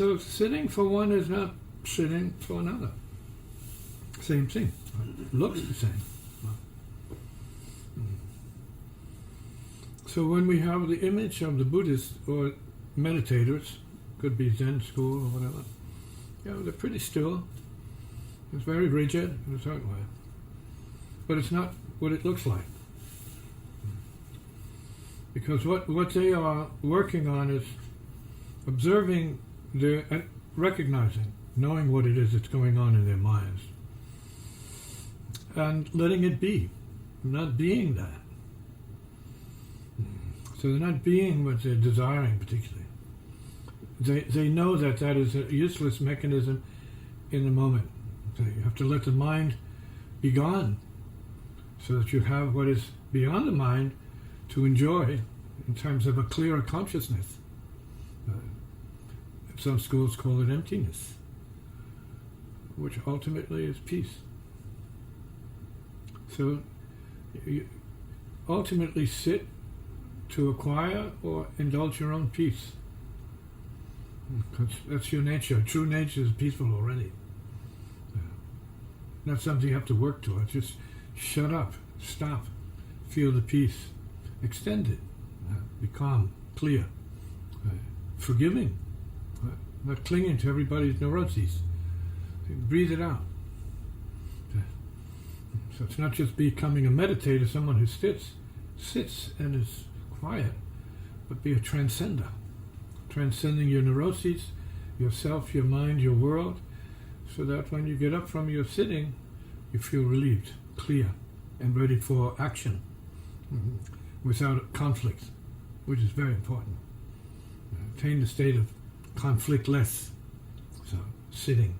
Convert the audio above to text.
So sitting for one is not sitting for another. Same thing. Looks the same. So when we have the image of the Buddhists or meditators, could be Zen school or whatever, they're pretty still. It's very rigid in a certain way. But it's not what it looks like. Because what they are working on is observing, recognizing, knowing what it is that's going on in their minds, and letting it be, not being that. So they're not being what they're desiring particularly. They know that is a useless mechanism in the moment. So you have to let the mind be gone so that you have what is beyond the mind to enjoy in terms of a clearer consciousness. Some schools call it emptiness, which ultimately is peace. So you ultimately sit to acquire or indulge your own peace. Because that's your nature. True nature is peaceful already. Not something you have to work towards. Just shut up, stop, feel the peace, extend it, be calm, clear, forgiving, not clinging to everybody's neuroses. Breathe it out. So it's not just becoming a meditator, someone who sits and is quiet, but be a transcender, transcending your neuroses, yourself, your mind, your world, so that when you get up from your sitting, you feel relieved, clear, and ready for action, without conflict, which is very important. Attain the state of conflict-less, so sitting.